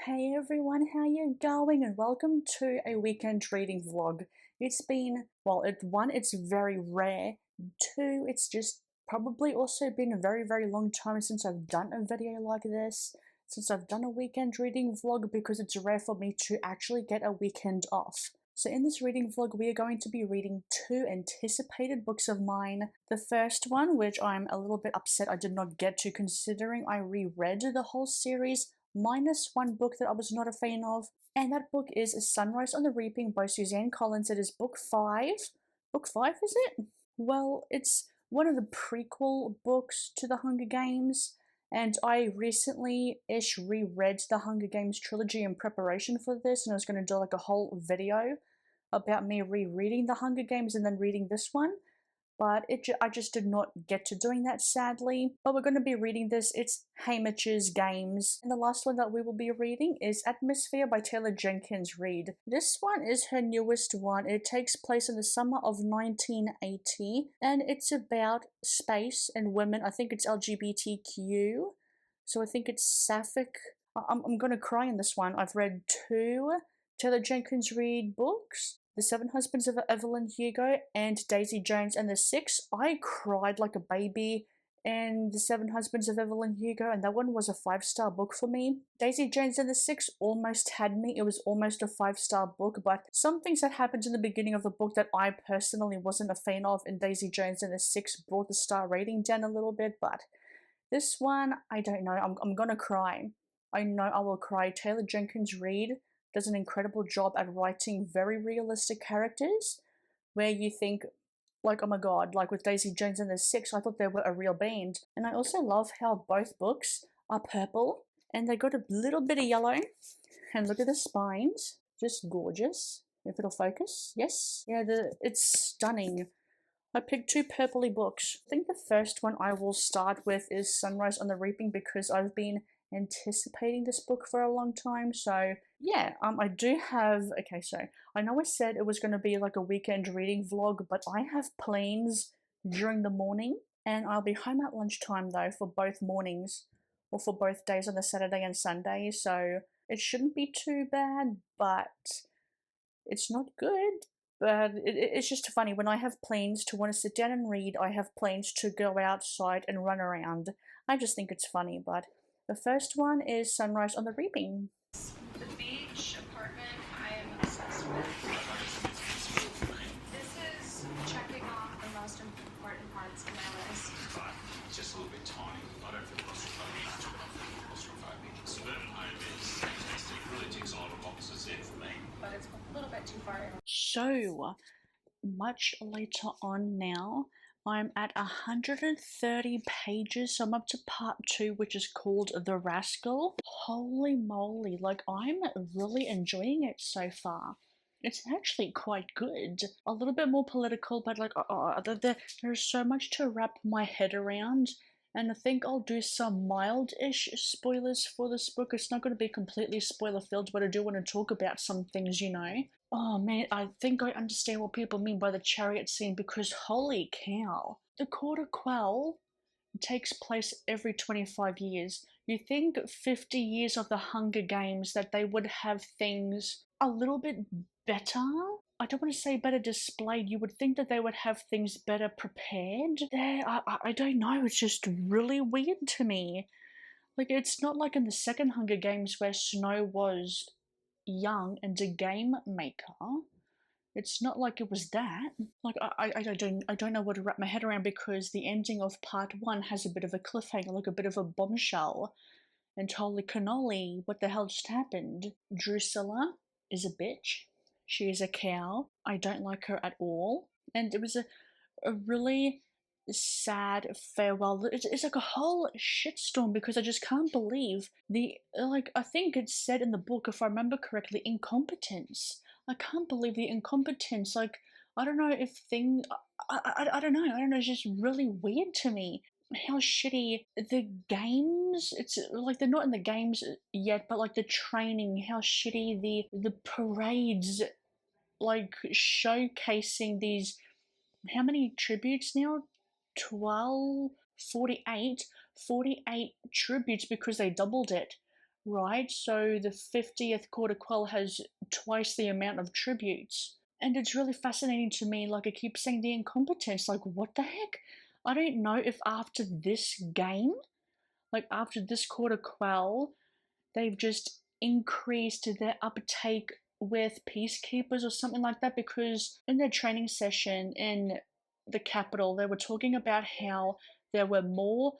Hey everyone, how you going? And welcome to a weekend reading vlog. It's been, well, it's very rare. Two, it's just probably also been a very long time since I've done a video like this, since I've done a weekend reading vlog because it's rare for me to actually get a weekend off. So in this reading vlog, we are going to be reading two anticipated books of mine. The first one, which I'm a little bit upset I did not get to considering I reread the whole series, minus one book that I was not a fan of, and that book is Sunrise on the Reaping by Suzanne Collins. It is book 5. Book 5, is it? Well, it's one of the prequel books to The Hunger Games, and I recently-ish reread the Hunger Games trilogy in preparation for this, and I was going to do like a whole video about me rereading the Hunger Games and then reading this one, but I just did not get to doing that, sadly. But we're going to be reading this. It's Haymitch's Games. And the last one that we will be reading is Atmosphere by Taylor Jenkins Reid. This one is her newest one. It takes place in the summer of 1980, and it's about space and women. I think it's LGBTQ, so I think it's sapphic. I'm gonna cry in this one. I've read two Taylor Jenkins Reid books, The Seven Husbands of Evelyn Hugo and Daisy Jones and the Six. I cried like a baby in The Seven Husbands of Evelyn Hugo, and that one was a 5-star book for me. Daisy Jones and the Six almost had me. It was almost a 5-star book, but some things that happened in the beginning of the book that I personally wasn't a fan of in Daisy Jones and the Six brought the star rating down a little bit, but this one, I don't know. I'm gonna cry. I know I will cry. Taylor Jenkins Reid does an incredible job at writing very realistic characters where you think, like, oh my god, like with Daisy Jones and the Six, I thought they were a real band. And I also love how both books are purple and they got a little bit of yellow. And look at the spines, just gorgeous. If it'll focus, yes. Yeah, it's stunning. I picked two purpley books. I think the first one I will start with is Sunrise on the Reaping because I've been anticipating this book for a long time. So yeah, I do have, okay, so I know I said it was going to be like a weekend reading vlog, but I have plans during the morning and I'll be home at lunchtime though for both mornings or for both days on the Saturday and Sunday. So it shouldn't be too bad, but it's not good. But it's just funny, when I have plans to want to sit down and read, I have plans to go outside and run around. I just think it's funny, but the first one is Sunrise on the Reaping. The beach apartment I am obsessed with. This is checking off the most important parts of my list. But it's just a little bit tiny. I don't feel claustrophobic, but I feel claustrophobic. Suburban home is fantastic. Really ticks a lot of boxes there for me. But it's a little bit too far in. So, much later on now, I'm at 130 pages, so I'm up to part 2, which is called The Rascal. Holy moly, like, I'm really enjoying it so far. It's actually quite good. A little bit more political, but like, there's so much to wrap my head around. And I think I'll do some mild-ish spoilers for this book. It's not going to be completely spoiler-filled, but I do want to talk about some things, you know. Oh man, I think I understand what people mean by the chariot scene because holy cow. The Court of Quell takes place every 25 years. You think 50 years of the Hunger Games that they would have things a little bit better? I don't want to say better displayed. You would think that they would have things better prepared. I don't know. It's just really weird to me. Like, it's not like in the second Hunger Games where Snow was young and a game maker. It's not like it was that. Like, I don't know what to wrap my head around because the ending of part 1 has a bit of a cliffhanger, like a bit of a bombshell. And holy cannoli, what the hell just happened? Drusilla is a bitch. She is a cow. I don't like her at all. And it was a really sad farewell. It's like a whole shitstorm because I just can't believe I think it's said in the book, if I remember correctly, incompetence. I can't believe the incompetence. Like, I don't know if I don't know, it's just really weird to me how shitty the games, it's like they're not in the games yet, but like the training, how shitty the parades, like showcasing these, how many tributes now? 12, 48 tributes because they doubled it. right? So the 50th Quarter Quell has twice the amount of tributes. And it's really fascinating to me, like I keep saying the incompetence, like what the heck? I don't know if after this game, like after this Quarter Quell, they've just increased their uptake with peacekeepers or something like that, because in their training session in the capital they were talking about how there were more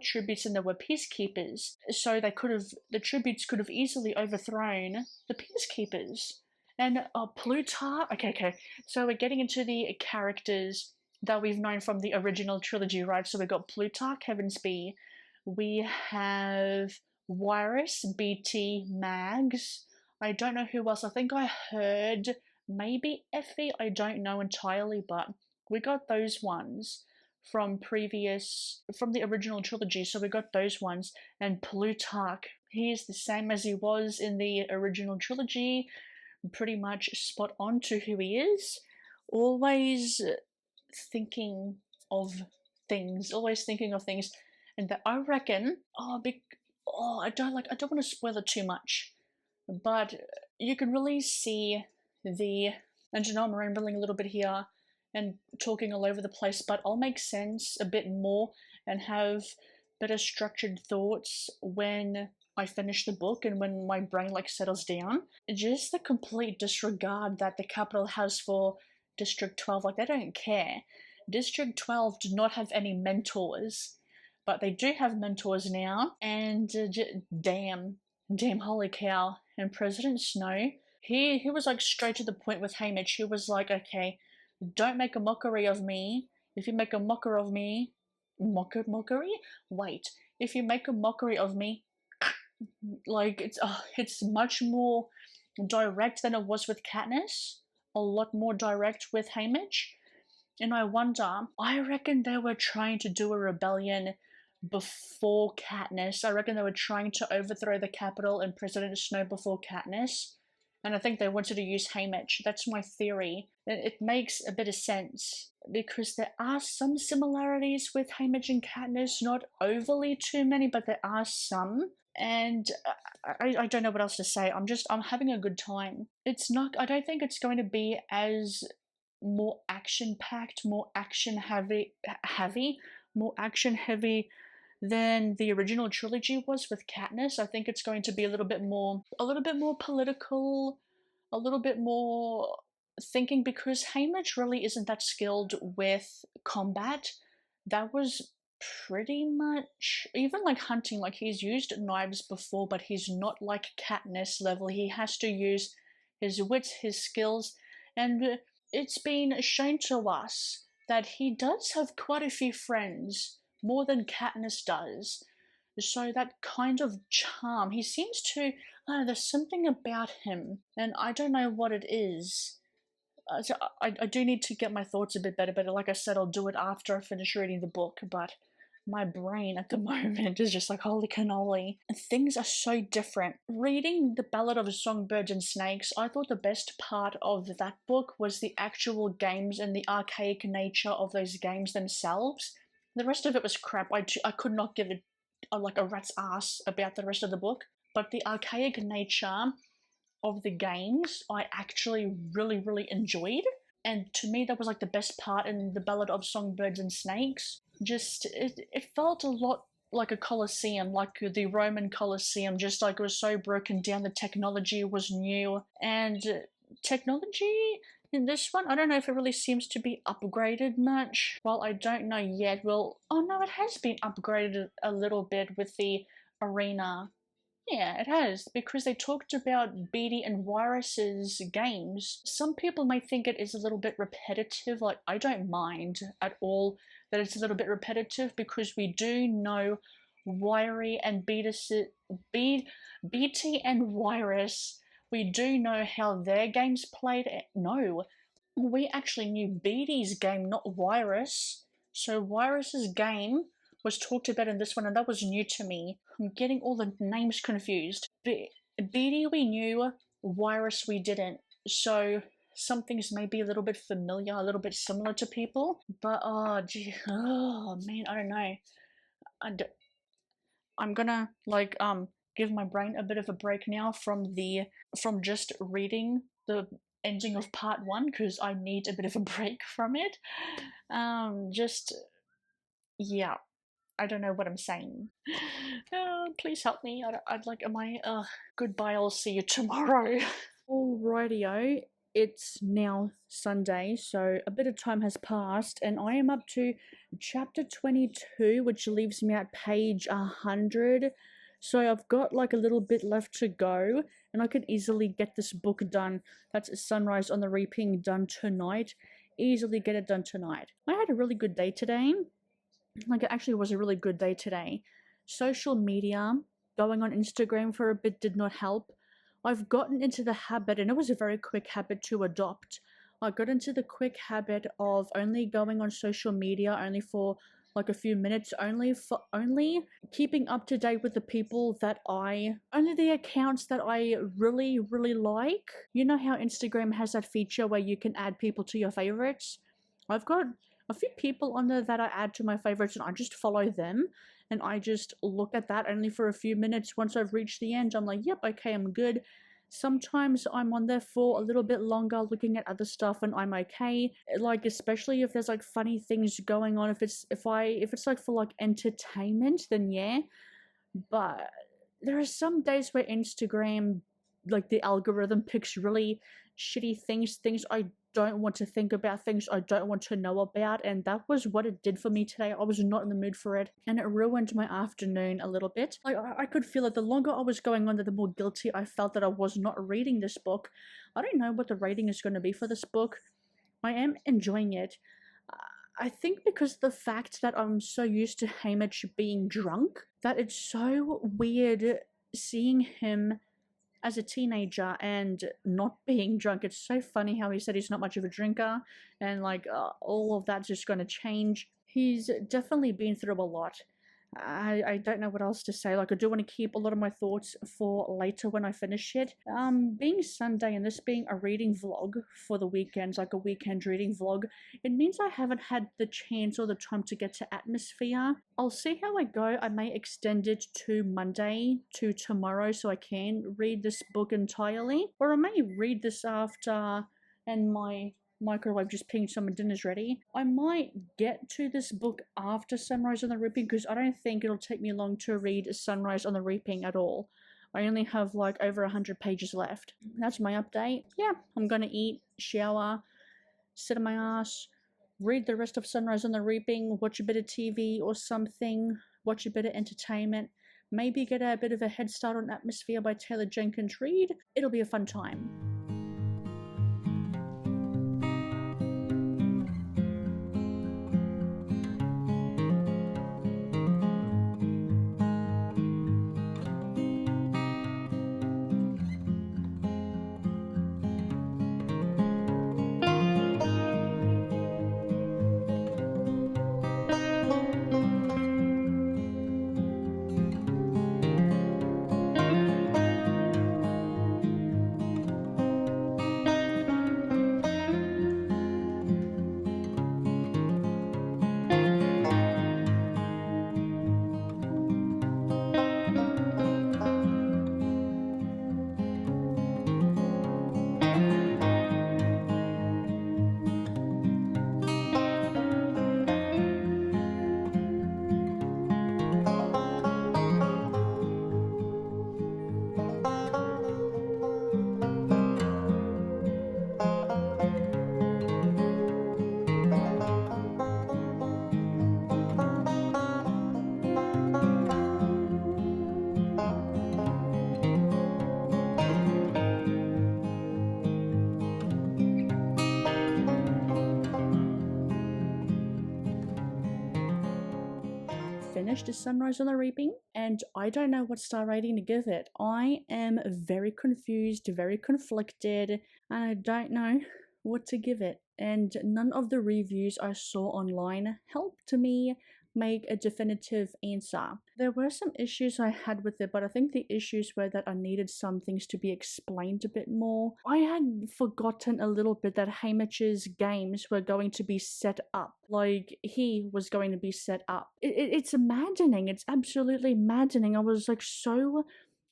tributes than there were peacekeepers, so the tributes could have easily overthrown the peacekeepers. And Plutarch, okay, so we're getting into the characters that we've known from the original trilogy, right? So we've got Plutarch Heavensbee, we have Wirus, BT, Mags. I don't know who else. I think I heard maybe Effie. I don't know entirely, but we got those ones from the original trilogy. So we got those ones. And Plutarch, he is the same as he was in the original trilogy. Pretty much spot on to who he is. Always thinking of things. And that I reckon, I don't want to spoil it too much, but you can really see and you know, I'm rambling a little bit here and talking all over the place, but I'll make sense a bit more and have better structured thoughts when I finish the book and when my brain like settles down. Just the complete disregard that the capital has for District 12, like they don't care. District 12 do not have any mentors, but they do have mentors now, and damn, holy cow. And President Snow, he was like straight to the point with Haymitch. He was like, okay, don't make a mockery of me. If you make a mockery of me, mockery? Wait, if you make a mockery of me, like it's much more direct than it was with Katniss. A lot more direct with Haymitch. And I reckon they were trying to do a rebellion before Katniss. I reckon they were trying to overthrow the capital and President Snow before Katniss. And I think they wanted to use Haymitch. That's my theory. It makes a bit of sense, because there are some similarities with Haymitch and Katniss, not overly too many, but there are some. And I don't know what else to say. I'm having a good time. I don't think it's going to be as more action packed, more action heavy than the original trilogy was with Katniss. I think it's going to be a little bit more political, a little bit more thinking, because Haymitch really isn't that skilled with combat. That was pretty much, even like hunting, like he's used knives before, but he's not like Katniss level. He has to use his wits, his skills, and it's been shown to us that he does have quite a few friends, more than Katniss does. So that kind of charm, he seems to, I don't know, there's something about him, and I don't know what it is. So I do need to get my thoughts a bit better, but like I said, I'll do it after I finish reading the book, but my brain at the moment is just like, holy cannoli. Things are so different. Reading The Ballad of Songbirds and Snakes, I thought the best part of that book was the actual games and the archaic nature of those games themselves. The rest of it was crap. I could not give it a rat's ass about the rest of the book, but the archaic nature of the games I actually really, really enjoyed. And to me, that was like the best part in The Ballad of Songbirds and Snakes. Just, it felt a lot like a Colosseum, like the Roman Colosseum, just like it was so broken down, the technology was new. And technology in this one, I don't know if it really seems to be upgraded much. Well, I don't know yet. Well, oh no, it has been upgraded a little bit with the arena. Yeah, it has, because they talked about Beatty and Wirus's games. Some people might think it is a little bit repetitive, like I don't mind at all that it's a little bit repetitive, because we do know Wiry and BT and Wirus, we do know how their games played. No, we actually knew Beatty's game, not Wirus. So Wirus's game was talked about in this one, and that was new to me. I'm getting all the names confused. Beatty we knew, Wirus we didn't. So some things may be a little bit familiar, a little bit similar to people, but oh man, I don't know. I'm gonna give my brain a bit of a break now from just reading the ending of part 1, because I need a bit of a break from it. Yeah, I don't know what I'm saying. Please help me. I'd like, goodbye, I'll see you tomorrow. Alrightio, it's now Sunday, so a bit of time has passed, and I am up to chapter 22, which leaves me at page 100. So I've got like a little bit left to go, and I could easily get this book done. That's Sunrise on the Reaping done tonight. Easily get it done tonight. I had a really good day today. Like, it actually was a really good day today. Social media, going on Instagram for a bit did not help. I've gotten into the habit, and it was a very quick habit to adopt. I got into the quick habit of only going on social media only for like a few minutes, only keeping up to date with the people that only the accounts that I really, really like. You know how Instagram has that feature where you can add people to your favorites? I've got a few people on there that I add to my favorites, and I just follow them, and I just look at that only for a few minutes. Once I've reached the end, I'm like, yep, okay, I'm good. Sometimes I'm on there for a little bit longer looking at other stuff, and I'm okay. Like, especially if there's like funny things going on, if it's like for like entertainment, then yeah. But there are some days where Instagram, like, the algorithm picks really shitty things I don't want to think about, things I don't want to know about, and that was what it did for me today. I was not in the mood for it, and it ruined my afternoon a little bit. Like, I could feel it. The longer I was going on, the more guilty I felt that I was not reading this book. I don't know what the rating is going to be for this book. I am enjoying it. I think because the fact that I'm so used to Haymitch being drunk, that it's so weird seeing him as a teenager and not being drunk. It's so funny how he said he's not much of a drinker, and like all of that's just going to change. He's definitely been through a lot. I don't know what else to say. Like, I do want to keep a lot of my thoughts for later when I finish it. Being Sunday and this being a reading vlog for the weekends, like a weekend reading vlog, it means I haven't had the chance or the time to get to Atmosphere. I'll see how I go. I may extend it to Monday, to tomorrow, so I can read this book entirely. Or I may read this after, and my microwave just pinged someone dinner's ready. I might get to this book after Sunrise on the Reaping, because I don't think it'll take me long to read Sunrise on the Reaping at all. I only have like over 100 pages left. That's my update. Yeah, I'm gonna eat, shower, sit on my ass, read the rest of Sunrise on the Reaping, watch a bit of TV or something, watch a bit of entertainment, maybe get a bit of a head start on Atmosphere by Taylor Jenkins Reid. It'll be a fun time. Finished Sunrise on the Reaping, and I don't know what star rating to give it. I am very confused, very conflicted, and I don't know what to give it. And none of the reviews I saw online helped me make a definitive answer. There were some issues I had with it, but I think the issues were that I needed some things to be explained a bit more. I had forgotten a little bit that Haymitch's games were going to be set up. Like, he was going to be set up. It's maddening. It's absolutely maddening. I was like so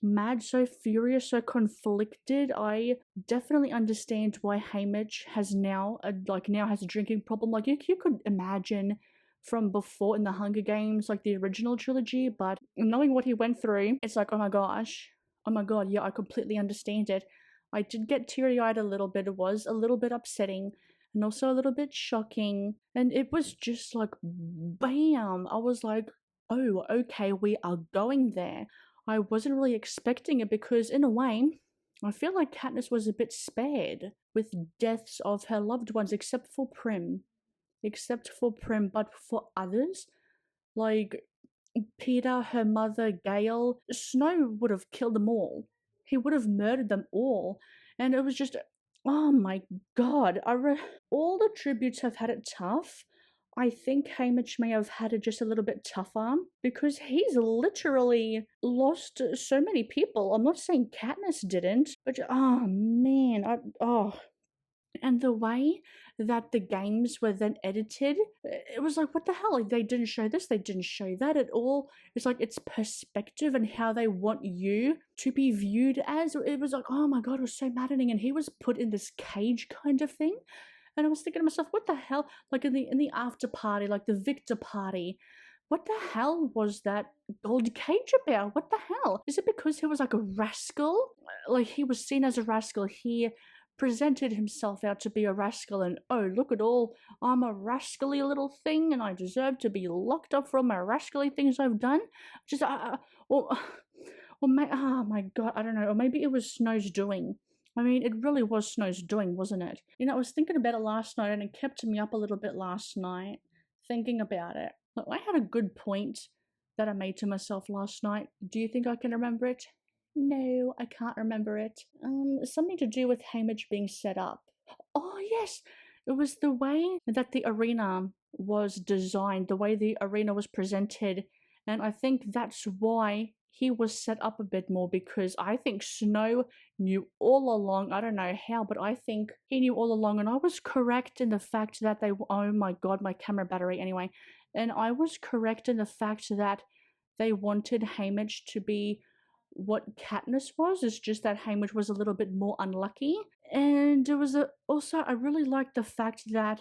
mad, so furious, so conflicted. I definitely understand why Haymitch has now has a drinking problem. Like you could imagine from before in the Hunger Games, like the original trilogy, but knowing what he went through, it's like, oh my gosh, oh my god, yeah, I completely understand it. I did get teary-eyed a little bit. It was a little bit upsetting and also a little bit shocking. And it was just like, bam! I was like, oh, okay, we are going there. I wasn't really expecting it because, in a way, I feel like Katniss was a bit spared with deaths of her loved ones, except for Prim. But for others, like Peeta, her mother, Gale, Snow would have killed them all. He would have murdered them all. And it was just, oh my god. All the tributes have had it tough. I think Haymitch may have had it just a little bit tougher because he's literally lost so many people. I'm not saying Katniss didn't, but oh man, and the way that the games were then edited, it was like, what the hell? Like, they didn't show this, they didn't show that at all. It's like it's perspective and how they want you to be viewed as. It was like, oh my god, it was so maddening. And he was put in this cage kind of thing. And I was thinking to myself, what the hell? Like in the after party, like the Victor party, what the hell was that gold cage about? What the hell? Is it because he was like a rascal? Like he was seen as a rascal. He presented himself out to be a rascal and, oh, look at all, I'm a rascally little thing and I deserve to be locked up for all my rascally things I've done. Just, oh my god, I don't know. Or maybe it was Snow's doing. I mean, it really was Snow's doing, wasn't it? You know, I was thinking about it last night and it kept me up a little bit last night, thinking about it. Look, I had a good point that I made to myself last night. Do you think I can remember it? No, I can't remember it. Something to do with Haymitch being set up. Oh, yes! It was the way that the arena was designed, the way the arena was presented, and I think that's why he was set up a bit more, because I think Snow knew all along, I don't know how, but I think he knew all along, and I was correct in the fact that oh my god, my camera battery, anyway, and I was correct in the fact that they wanted Haymitch to be what Katniss was. It's just that Haymitch was a little bit more unlucky. And it was also, I really liked the fact that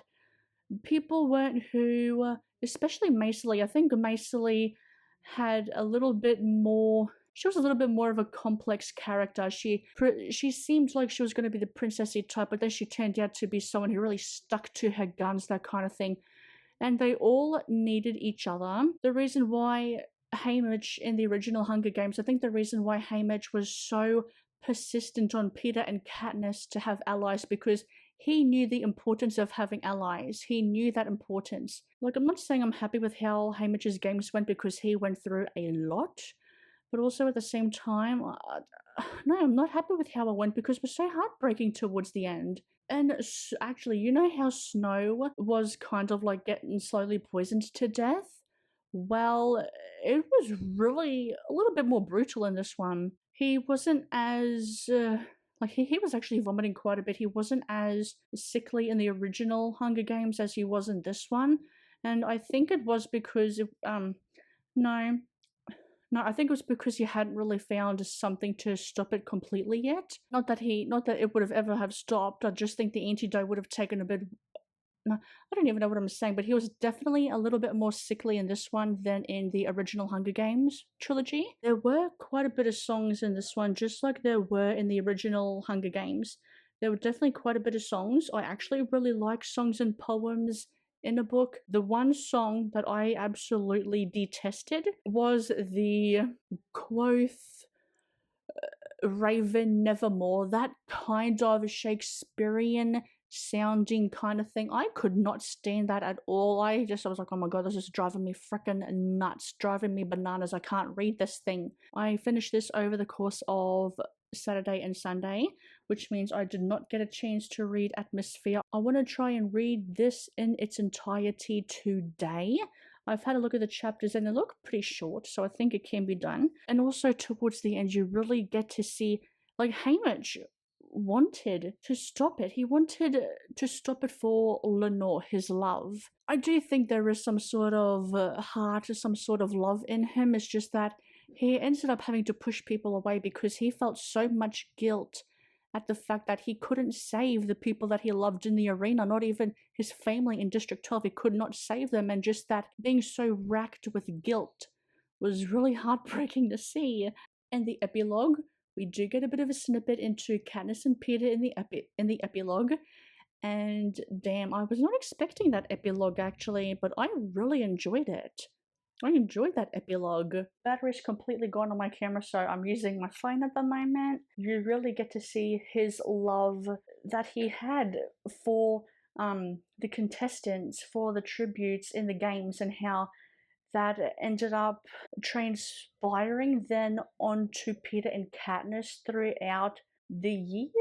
people weren't who, especially Macely. I think Macely had a little bit more, she was a little bit more of a complex character. She seemed like she was going to be the princessy type, but then she turned out to be someone who really stuck to her guns, that kind of thing. And they all needed each other. The reason why Haymitch in the original Hunger Games, I think the reason why Haymitch was so persistent on Peeta and Katniss to have allies, because he knew the importance of having allies. He knew that importance. Like, I'm not saying I'm happy with how Haymitch's games went because he went through a lot, but also at the same time, no, I'm not happy with how it went because it was so heartbreaking towards the end. And actually, you know how Snow was kind of like getting slowly poisoned to death? Well, it was really a little bit more brutal in this one. He wasn't as, he was actually vomiting quite a bit. He wasn't as sickly in the original Hunger Games as he was in this one. And I think it was because, no, I think it was because he hadn't really found something to stop it completely yet. Not that it would have ever have stopped. I just think the antidote would have taken a bit. No, I don't even know what I'm saying, but he was definitely a little bit more sickly in this one than in the original Hunger Games trilogy. There were quite a bit of songs in this one, just like there were in the original Hunger Games. There were definitely quite a bit of songs. I actually really like songs and poems in a book. The one song that I absolutely detested was the Quoth Raven Nevermore, that kind of Shakespearean sounding kind of thing. I could not stand that at all. I was like, oh my god, this is driving me frickin' nuts, driving me bananas. I can't read this thing. I finished this over the course of Saturday and Sunday, which means I did not get a chance to read Atmosphere. I want to try and read this in its entirety today. I've had a look at the chapters and they look pretty short, so I think it can be done. And also towards the end, you really get to see, like, Haymitch wanted to stop it. He wanted to stop it for Lenore, his love. I do think there is some sort of heart, some sort of love in him. It's just that he ended up having to push people away because he felt so much guilt at the fact that he couldn't save the people that he loved in the arena, not even his family in District 12. He could not save them, and just that being so racked with guilt was really heartbreaking to see. And the epilogue, we do get a bit of a snippet into Katniss and Peter in the epilogue. And damn, I was not expecting that epilogue actually, but I really enjoyed it. I enjoyed that epilogue. Battery's completely gone on my camera, so I'm using my phone at the moment. You really get to see his love that he had for the contestants, for the tributes in the games, and how that ended up transpiring then onto Peter and Katniss throughout the years.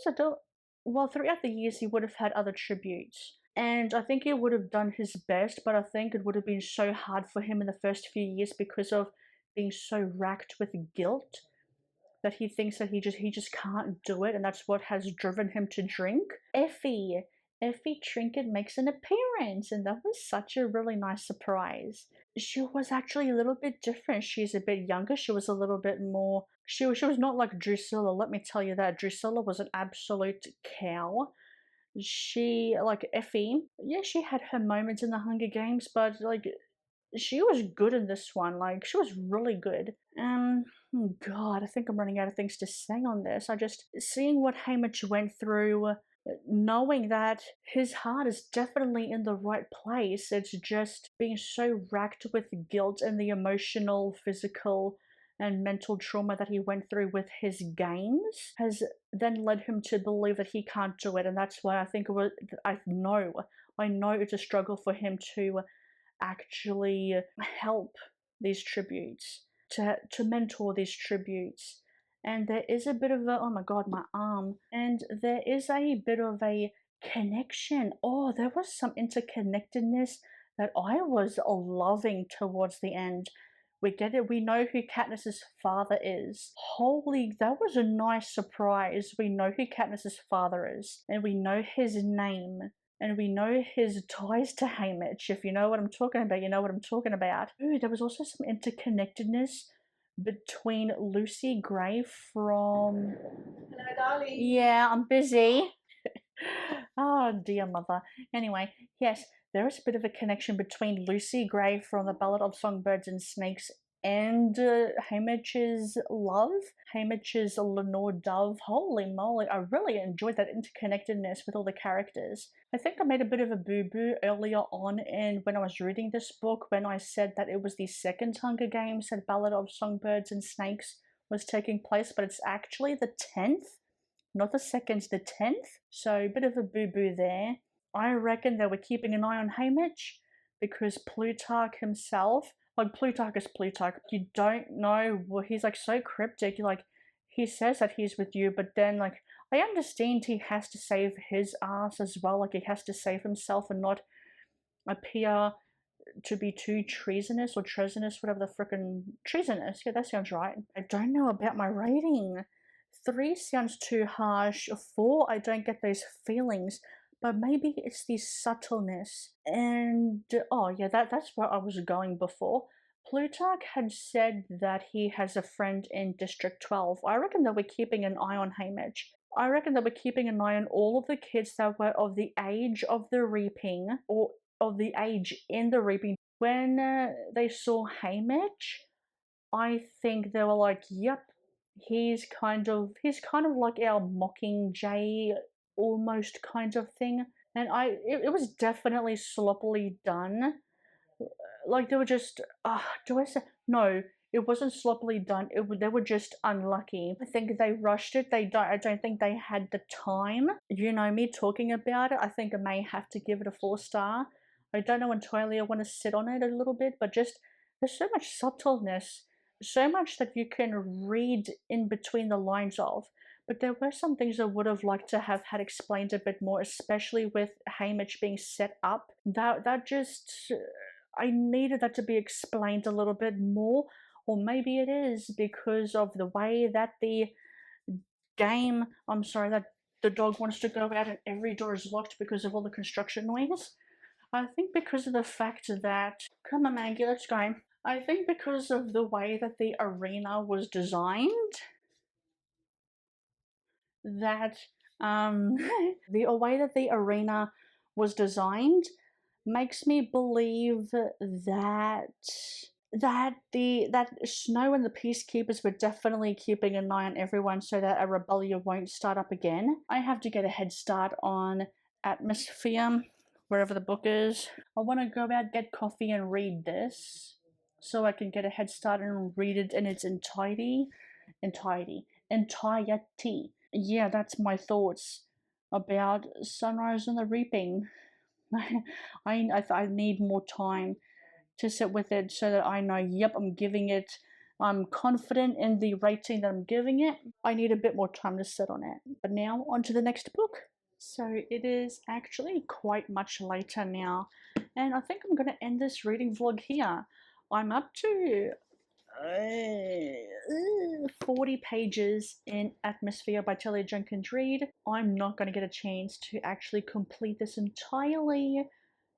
Throughout the years he would have had other tributes. And I think he would have done his best, but I think it would have been so hard for him in the first few years because of being so racked with guilt that he thinks that he just can't do it, and that's what has driven him to drink. Effie Trinket makes an appearance, and that was such a really nice surprise. She was actually a little bit different. She's a bit younger. She was a little bit more. She was not like Drusilla. Let me tell you that Drusilla was an absolute cow. She, like Effie, yeah, she had her moments in the Hunger Games, but like she was good in this one. Like she was really good. God, I think I'm running out of things to say on this. I just seeing what Haymitch went through, knowing that his heart is definitely in the right place. It's just being so racked with guilt and the emotional, physical, and mental trauma that he went through with his games has then led him to believe that he can't do it, and that's why I think I know it's a struggle for him to actually help these tributes, to mentor these tributes. And there is a bit of a, oh my god, my arm, and there is a bit of a connection. Oh, there was some interconnectedness that I was loving towards the end. We get it, we know who Katniss's father is. Holy, that was a nice surprise. We know who Katniss's father is, and we know his name, and we know his ties to Haymitch. If you know what I'm talking about, you know what I'm talking about. Ooh, there was also some interconnectedness between Lucy Gray from... Hello, darling. Yeah, I'm busy. Oh, dear mother. Anyway, yes, there is a bit of a connection between Lucy Gray from The Ballad of Songbirds and Snakes and Haymitch's love, Haymitch's Lenore Dove. Holy moly, I really enjoyed that interconnectedness with all the characters. I think I made a bit of a boo-boo earlier on when I was reading this book, when I said that it was the second Hunger Games that Ballad of Songbirds and Snakes was taking place, but it's actually the 10th. Not the second, the 10th. So a bit of a boo-boo there. I reckon they were keeping an eye on Haymitch because Plutarch himself, like Plutarch is Plutarch. You don't know, well, he's like so cryptic. Like he says that he's with you, but then like I understand he has to save his ass as well. Like he has to save himself and not appear to be too treasonous or treasonous, whatever the frickin' treasonous. Yeah, that sounds right. I don't know about my rating. 3 sounds too harsh. 4, I don't get those feelings. But maybe it's the subtleness. And, oh yeah, that's where I was going before. Plutarch had said that he has a friend in District 12. I reckon they were keeping an eye on Haymitch. I reckon they were keeping an eye on all of the kids that were of the age of the reaping, or of the age in the reaping. When they saw Haymitch, I think they were like, yep, he's kind of like our Mockingjay almost kind of thing. And it was definitely sloppily done. Like they were just, do I say, no, it wasn't sloppily done. They were just unlucky. I think they rushed it. I don't think they had the time. You know me talking about it. I think I may have to give it a 4-star. I don't know entirely. I want to sit on it a little bit, but just there's so much subtleness, so much that you can read in between the lines of. But there were some things I would have liked to have had explained a bit more, especially with Haymitch being set up. That just, I needed that to be explained a little bit more. Or maybe it is because of the way that the game, I'm sorry, that the dog wants to go out and every door is locked because of all the construction noise. I think because of the fact that, come on Maggie, let's go. I think because of the way that the arena was designed, that the way that the arena was designed makes me believe that Snow and the Peacekeepers were definitely keeping an eye on everyone so that a rebellion won't start up again. I have to get a head start on Atmosphere, wherever the book is. I want to go out, get coffee, and read this so I can get a head start and read it in its entirety. Yeah, that's my thoughts about Sunrise and the Reaping. I need more time to sit with it so that I know, yep, I'm confident in the rating that I'm giving it. I need a bit more time to sit on it. But now, on to the next book. So it is actually quite much later now, and I think I'm going to end this reading vlog here. I'm up to 40 pages in Atmosphere by Taylor Jenkins Reid. I'm not going to get a chance to actually complete this entirely,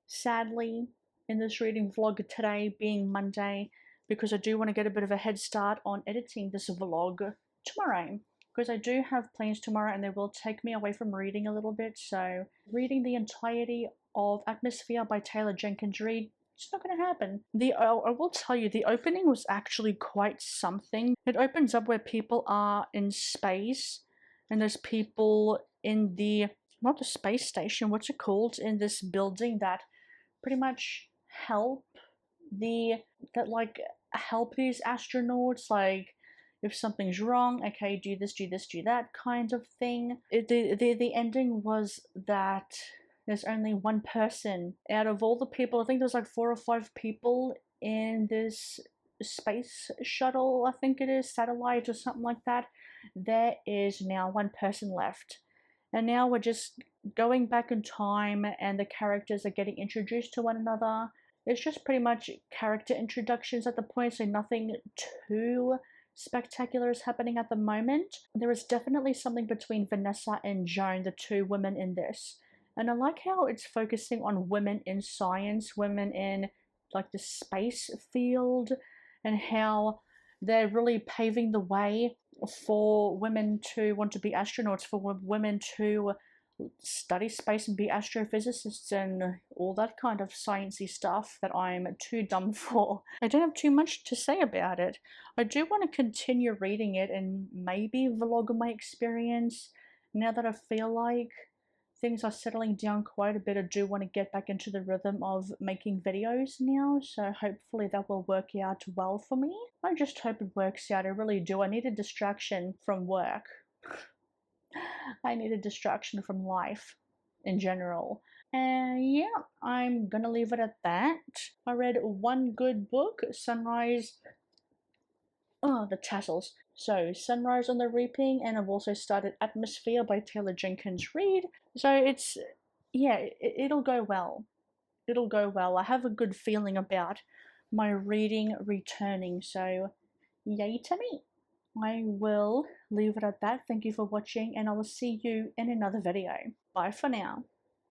sadly, in this reading vlog today, being Monday, because I do want to get a bit of a head start on editing this vlog tomorrow, because I do have plans tomorrow and they will take me away from reading a little bit. So reading the entirety of Atmosphere by Taylor Jenkins Reid, it's not going to happen. I will tell you, the opening was actually quite something. It opens up where people are in space, and there's people in the, not the space station, what's it called, in this building that pretty much help help these astronauts, like if something's wrong, okay, do this, do this, do that kind of thing. The ending was that there's only one person out of all the people. I think there's like 4 or 5 people in this space shuttle, I think it is, satellite or something like that. There is now one person left, and now we're just going back in time and the characters are getting introduced to one another. It's just pretty much character introductions at the point, so nothing too spectacular is happening at the moment. There is definitely something between Vanessa and Joan, the 2 women in this. And I like how it's focusing on women in science, women in like the space field, and how they're really paving the way for women to want to be astronauts, for women to study space and be astrophysicists and all that kind of sciencey stuff that I'm too dumb for. I don't have too much to say about it. I do want to continue reading it and maybe vlog my experience now that I feel like things are settling down quite a bit. I do want to get back into the rhythm of making videos now, so hopefully that will work out well for me. I just hope it works out, I really do. I need a distraction from work. I need a distraction from life in general. And yeah, I'm gonna leave it at that. I read one good book, Sunrise. Oh, the tassels. So, Sunrise on the Reaping, and I've also started Atmosphere by Taylor Jenkins Reid. So it's, yeah, it'll go well. It'll go well. I have a good feeling about my reading returning, so yay to me. I will leave it at that. Thank you for watching, and I will see you in another video. Bye for now.